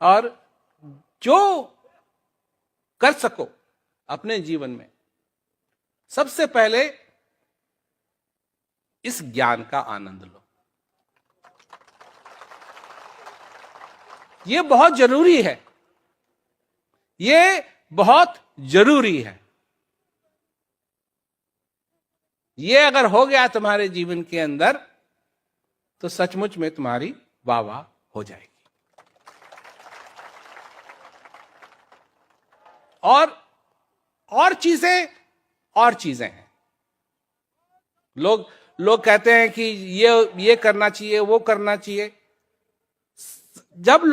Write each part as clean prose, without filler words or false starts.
और जो कर सको अपने जीवन में, सबसे पहले इस ज्ञान का आनंद लो। ये बहुत जरूरी है, ये बहुत जरूरी है। ये अगर हो गया तुम्हारे जीवन के अंदर तो सचमुच में तुम्हारी वाह वाह हो जाएगी। और चीजें हैं। लोग कहते हैं कि ये करना चाहिए, वो करना चाहिए। जब भी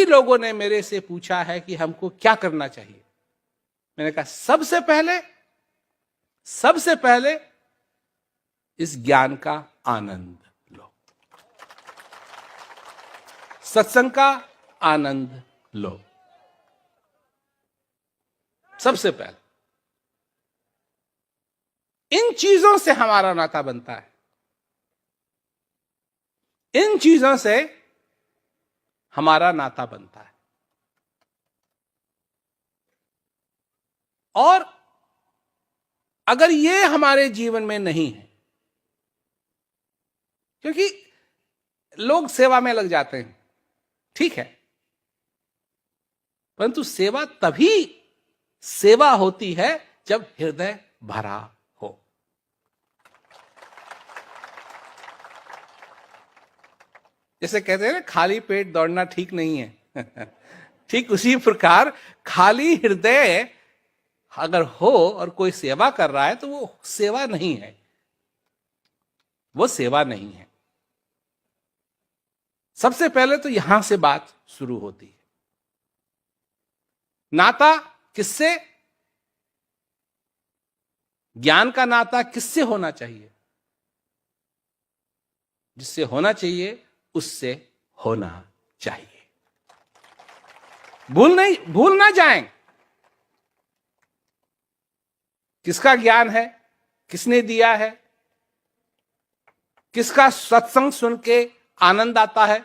लोगों ने मेरे से पूछा है कि हमको क्या करना चाहिए, मैंने कहा सबसे पहले इस ज्ञान का आनंद लो, सत्संग का आनंद लो। सबसे पहले इन चीजों से हमारा नाता बनता है, इन चीजों से हमारा नाता बनता है। और अगर ये हमारे जीवन में नहीं है, क्योंकि लोग सेवा में लग जाते हैं, ठीक है, परंतु सेवा तभी सेवा होती है जब हृदय भरा हो। जैसे कहते हैं ना, खाली पेट दौड़ना ठीक नहीं है। ठीक उसी प्रकार खाली हृदय अगर हो और कोई सेवा कर रहा है तो वो सेवा नहीं है, वो सेवा नहीं है। सबसे पहले तो यहां से बात शुरू होती है। नाता किससे? ज्ञान का नाता किससे होना चाहिए? जिससे होना चाहिए उससे होना चाहिए। भूल ना जाएं किसका ज्ञान है, किसने दिया है, किसका सत्संग सुन के आनंद आता है,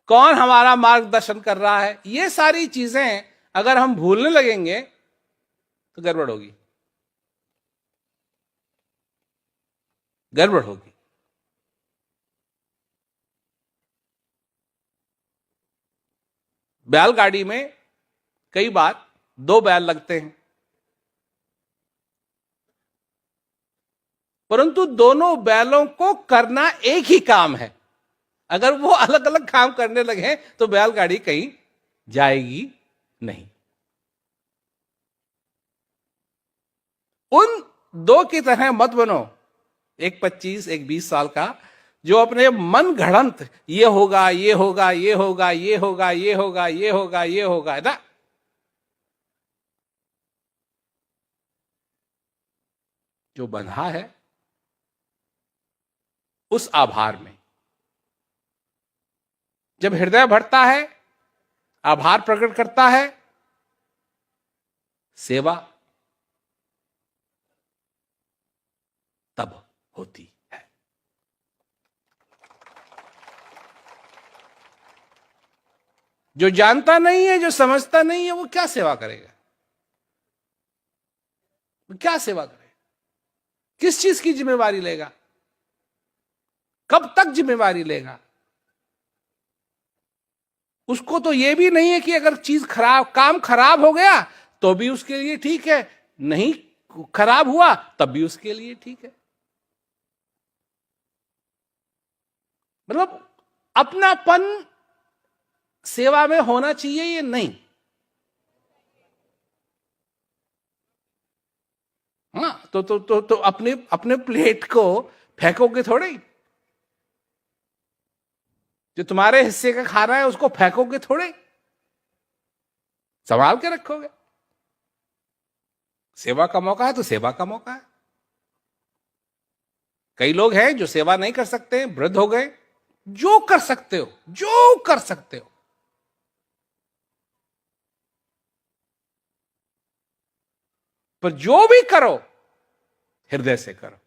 कौन हमारा मार्गदर्शन कर रहा है। ये सारी चीजें अगर हम भूलने लगेंगे तो गड़बड़ होगी। बैलगाड़ी में कई बार 2 बैल लगते हैं, परंतु दोनों बैलों को करना एक ही काम है। अगर वो अलग अलग काम करने लगे तो बैलगाड़ी कहीं जाएगी नहीं। उन 2 की तरह मत बनो, एक 25 एक 20 साल का, जो अपने मन घड़ंत ये होगा ये होगा ये होगा ये होगा ये होगा ये होगा ये होगा ना। जो बंधा है उस आभार में, जब हृदय भरता है, आभार प्रकट करता है, सेवा तब होती है। जो जानता नहीं है, जो समझता नहीं है, वो क्या सेवा करेगा? वो क्या सेवा करेगा? किस चीज की जिम्मेवारी लेगा? कब तक जिम्मेवारी लेगा? उसको तो यह भी नहीं है कि अगर काम खराब हो गया तो भी उसके लिए ठीक है, नहीं खराब हुआ तब भी उसके लिए ठीक है। मतलब अपनापन सेवा में होना चाहिए ये नहीं। हाँ, तो अपने प्लेट को फेंकोगे थोड़े। जो तुम्हारे हिस्से का खाना है उसको फेंकोगे थोड़े, संभाल के रखोगे। सेवा का मौका है तो सेवा का मौका है। कई लोग हैं जो सेवा नहीं कर सकते, वृद्ध हो गए। जो कर सकते हो, जो कर सकते हो, पर जो भी करो हृदय से करो।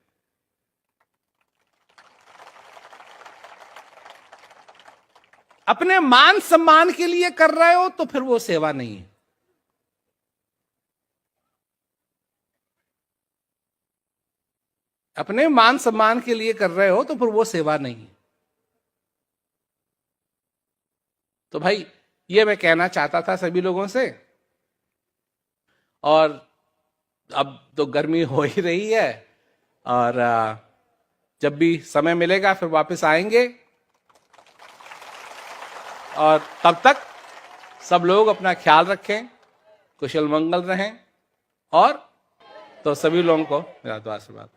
अपने मान सम्मान के लिए कर रहे हो तो फिर वो सेवा नहीं है। अपने मान सम्मान के लिए कर रहे हो तो फिर वो सेवा नहीं है। तो भाई ये मैं कहना चाहता था सभी लोगों से। और अब तो गर्मी हो ही रही है, और जब भी समय मिलेगा फिर वापस आएंगे। और तब तक सब लोग अपना ख्याल रखें, कुशल मंगल रहें, और तो सभी लोगों को मेरा तो आशीर्वाद।